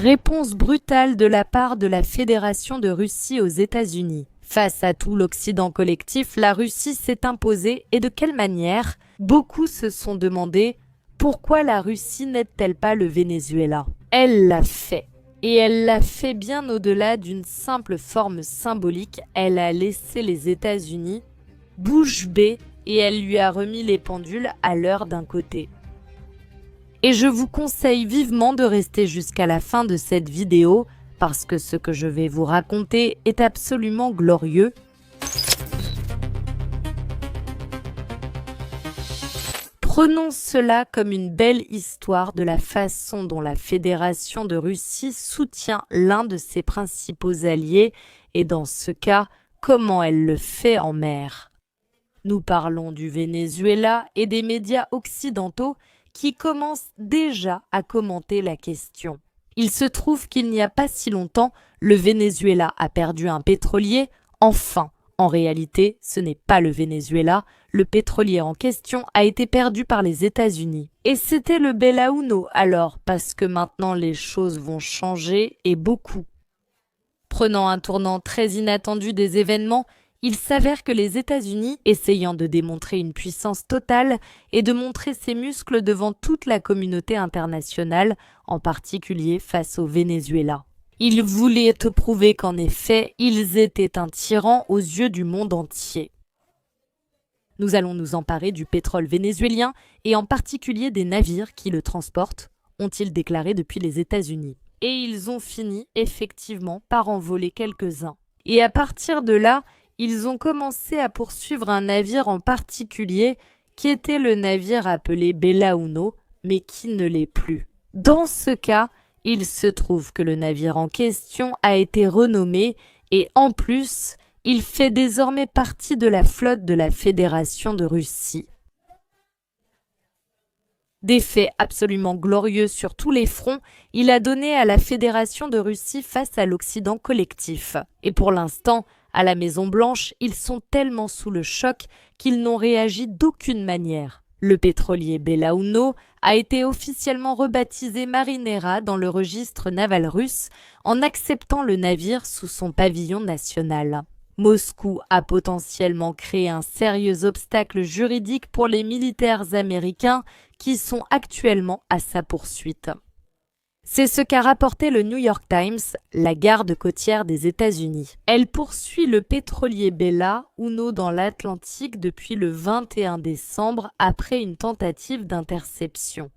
Réponse brutale de la part de la Fédération de Russie aux États-Unis. Face à tout l'Occident collectif, la Russie s'est imposée et de quelle manière? Beaucoup se sont demandé pourquoi la Russie n'aide-t-elle pas le Venezuela? Elle l'a fait. Et elle l'a fait bien au-delà d'une simple forme symbolique. Elle a laissé les États-Unis bouche bée et elle lui a remis les pendules à l'heure d'un côté. Et je vous conseille vivement de rester jusqu'à la fin de cette vidéo parce que ce que je vais vous raconter est absolument glorieux. Prenons cela comme une belle histoire de la façon dont la Fédération de Russie soutient l'un de ses principaux alliés et dans ce cas, comment elle le fait en mer. Nous parlons du Venezuela et des médias occidentaux qui commencent déjà à commenter la question. Il se trouve qu'il n'y a pas si longtemps, le Venezuela a perdu un pétrolier, enfin. En réalité, ce n'est pas le Venezuela, le pétrolier en question a été perdu par les États-Unis. Et c'était le Belauno alors, parce que maintenant les choses vont changer et beaucoup. Prenant un tournant très inattendu des événements, il s'avère que les États-Unis, essayant de démontrer une puissance totale et de montrer ses muscles devant toute la communauté internationale, en particulier face au Venezuela. Ils voulaient te prouver qu'en effet, ils étaient un tyran aux yeux du monde entier. Nous allons nous emparer du pétrole vénézuélien et en particulier des navires qui le transportent, ont-ils déclaré depuis les États-Unis. Et ils ont fini effectivement par en voler quelques-uns. Et à partir de là, ils ont commencé à poursuivre un navire en particulier qui était le navire appelé Belauno, mais qui ne l'est plus. Dans ce cas, il se trouve que le navire en question a été renommé et en plus, il fait désormais partie de la flotte de la Fédération de Russie. Des faits absolument glorieux sur tous les fronts, il a donné à la Fédération de Russie face à l'Occident collectif. Et pour l'instant, à la Maison-Blanche, ils sont tellement sous le choc qu'ils n'ont réagi d'aucune manière. Le pétrolier Belauno a été officiellement rebaptisé Marinera dans le registre naval russe en acceptant le navire sous son pavillon national. Moscou a potentiellement créé un sérieux obstacle juridique pour les militaires américains qui sont actuellement à sa poursuite. C'est ce qu'a rapporté le New York Times, la garde côtière des États-Unis. Elle poursuit le pétrolier Belauno dans l'Atlantique depuis le 21 décembre après une tentative d'interception.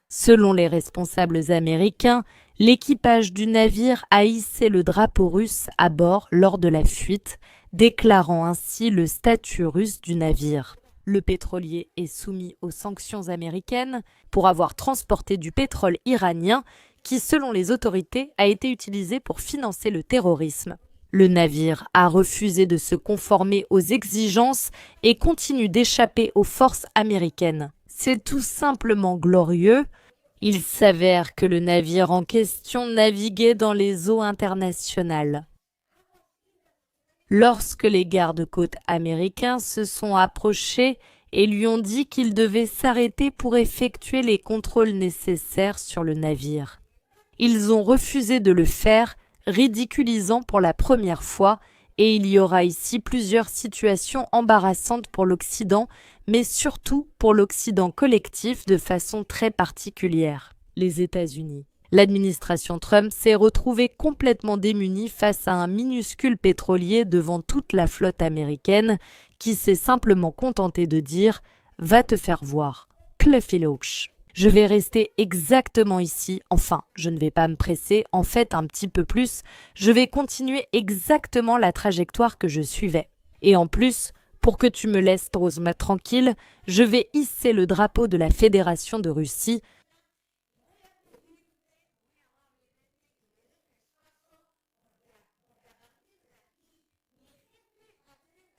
Selon les responsables américains, l'équipage du navire a hissé le drapeau russe à bord lors de la fuite, déclarant ainsi le statut russe du navire. Le pétrolier est soumis aux sanctions américaines pour avoir transporté du pétrole iranien qui, selon les autorités, a été utilisé pour financer le terrorisme. Le navire a refusé de se conformer aux exigences et continue d'échapper aux forces américaines. C'est tout simplement glorieux. Il s'avère que le navire en question naviguait dans les eaux internationales. Lorsque les gardes-côtes américains se sont approchés et lui ont dit qu'il devait s'arrêter pour effectuer les contrôles nécessaires sur le navire. Ils ont refusé de le faire, ridiculisant pour la première fois, et il y aura ici plusieurs situations embarrassantes pour l'Occident, mais surtout pour l'Occident collectif de façon très particulière, les États-Unis. L'administration Trump s'est retrouvée complètement démunie face à un minuscule pétrolier devant toute la flotte américaine qui s'est simplement contentée de dire « Va te faire voir, Clefiloche ». Je vais rester exactement ici, enfin, je ne vais pas me presser, en fait un petit peu plus, je vais continuer exactement la trajectoire que je suivais. Et en plus, pour que tu me laisses Drozma tranquille, je vais hisser le drapeau de la Fédération de Russie.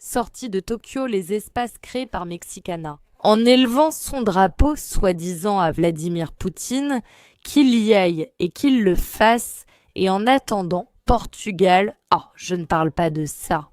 Sorti de Tokyo les espaces créés par Mexicana. En élevant son drapeau, soi-disant à Vladimir Poutine, qu'il y aille et qu'il le fasse, et en attendant, Portugal, je ne parle pas de ça.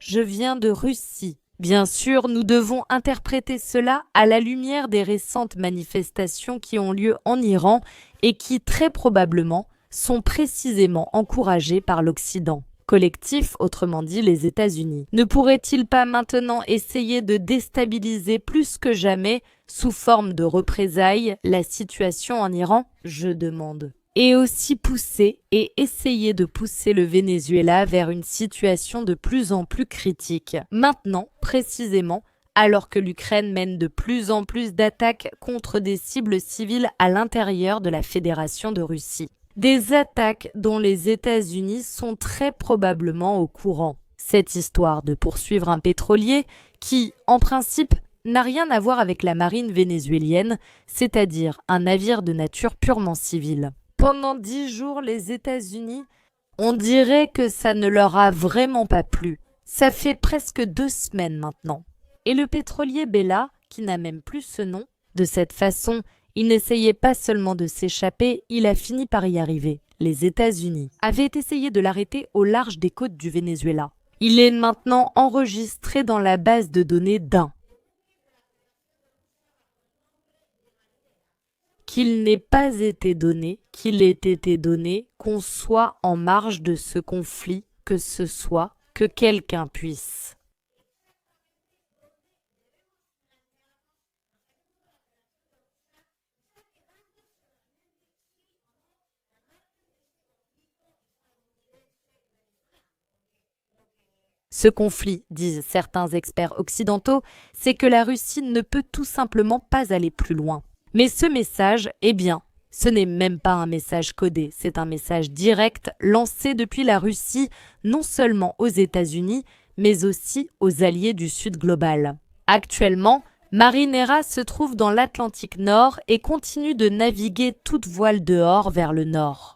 Je viens de Russie. Bien sûr, nous devons interpréter cela à la lumière des récentes manifestations qui ont lieu en Iran et qui, très probablement, sont précisément encouragées par l'Occident collectif, autrement dit les États-Unis. Ne pourrait-il pas maintenant essayer de déstabiliser plus que jamais, sous forme de représailles, la situation en Iran, je demande. Et aussi pousser et essayer de pousser le Venezuela vers une situation de plus en plus critique. Maintenant, précisément, alors que l'Ukraine mène de plus en plus d'attaques contre des cibles civiles à l'intérieur de la Fédération de Russie. Des attaques dont les États-Unis sont très probablement au courant. Cette histoire de poursuivre un pétrolier qui, en principe, n'a rien à voir avec la marine vénézuélienne, c'est-à-dire un navire de nature purement civile. Pendant 10 jours, les États-Unis, on dirait que ça ne leur a vraiment pas plu. Ça fait presque 2 semaines maintenant. Et le pétrolier Bella, qui n'a même plus ce nom, de cette façon, il n'essayait pas seulement de s'échapper, il a fini par y arriver. Les États-Unis avaient essayé de l'arrêter au large des côtes du Venezuela. Il est maintenant enregistré dans la base de données d'un. Qu'il n'ait pas été donné, qu'il ait été donné, qu'on soit en marge de ce conflit, que ce soit, que quelqu'un puisse. Ce conflit, disent certains experts occidentaux, c'est que la Russie ne peut tout simplement pas aller plus loin. Mais ce message, eh bien, ce n'est même pas un message codé, c'est un message direct lancé depuis la Russie, non seulement aux États-Unis, mais aussi aux alliés du Sud global. Actuellement, Marinera se trouve dans l'Atlantique Nord et continue de naviguer toute voile dehors vers le nord.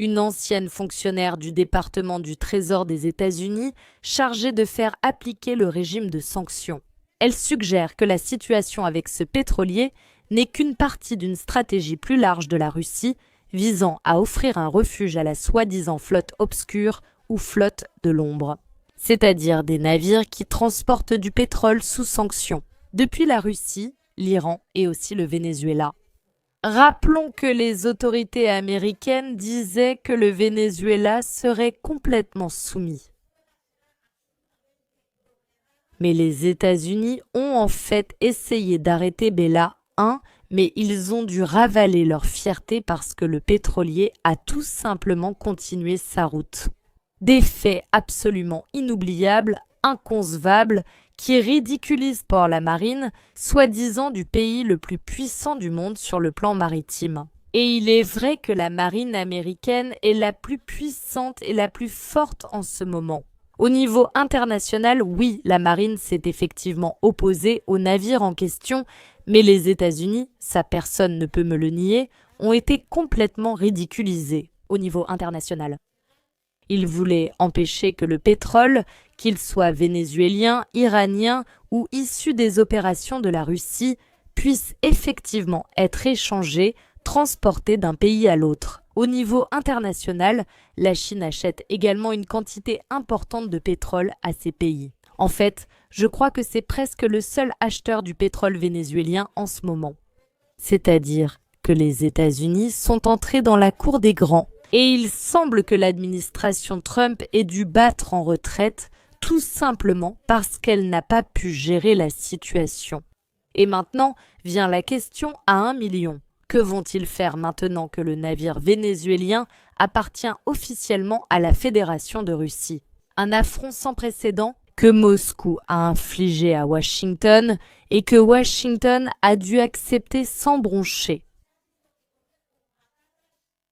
Une ancienne fonctionnaire du département du Trésor des États-Unis chargée de faire appliquer le régime de sanctions. Elle suggère que la situation avec ce pétrolier n'est qu'une partie d'une stratégie plus large de la Russie visant à offrir un refuge à la soi-disant flotte obscure ou flotte de l'ombre, c'est-à-dire des navires qui transportent du pétrole sous sanctions, depuis la Russie, l'Iran et aussi le Venezuela. Rappelons que les autorités américaines disaient que le Venezuela serait complètement soumis. Mais les États-Unis ont en fait essayé d'arrêter Bella 1, mais ils ont dû ravaler leur fierté parce que le pétrolier a tout simplement continué sa route. Des faits absolument inoubliables, inconcevables, qui ridiculise pour la marine, soi-disant du pays le plus puissant du monde sur le plan maritime. Et il est vrai que la marine américaine est la plus puissante et la plus forte en ce moment. Au niveau international, oui, la marine s'est effectivement opposée au navire en question, mais les États-Unis, ça personne ne peut me le nier, ont été complètement ridiculisés au niveau international. Ils voulaient empêcher que le pétrole, qu'il soit vénézuélien, iranien ou issu des opérations de la Russie, puisse effectivement être échangé, transporté d'un pays à l'autre. Au niveau international, la Chine achète également une quantité importante de pétrole à ces pays. En fait, je crois que c'est presque le seul acheteur du pétrole vénézuélien en ce moment. C'est-à-dire que les États-Unis sont entrés dans la cour des grands. Et il semble que l'administration Trump ait dû battre en retraite tout simplement parce qu'elle n'a pas pu gérer la situation. Et maintenant vient la question à 1 million. Que vont-ils faire maintenant que le navire vénézuélien appartient officiellement à la Fédération de Russie? Un affront sans précédent que Moscou a infligé à Washington et que Washington a dû accepter sans broncher.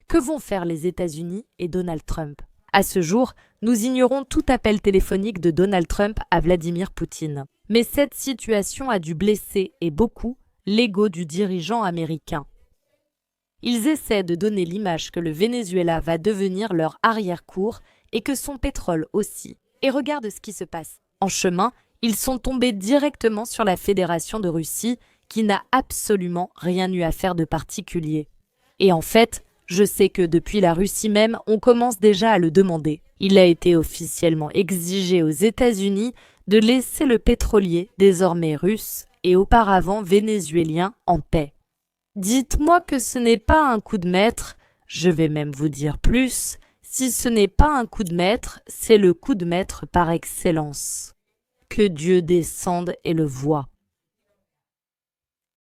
Que vont faire les États-Unis et Donald Trump? À ce jour, nous ignorons tout appel téléphonique de Donald Trump à Vladimir Poutine. Mais cette situation a dû blesser, et beaucoup, l'ego du dirigeant américain. Ils essaient de donner l'image que le Venezuela va devenir leur arrière-cour et que son pétrole aussi. Et regarde ce qui se passe. En chemin, ils sont tombés directement sur la Fédération de Russie qui n'a absolument rien eu à faire de particulier. Et en fait, je sais que depuis la Russie même, on commence déjà à le demander. Il a été officiellement exigé aux États-Unis de laisser le pétrolier, désormais russe et auparavant vénézuélien, en paix. Dites-moi que ce n'est pas un coup de maître, je vais même vous dire plus, si ce n'est pas un coup de maître, c'est le coup de maître par excellence. Que Dieu descende et le voie.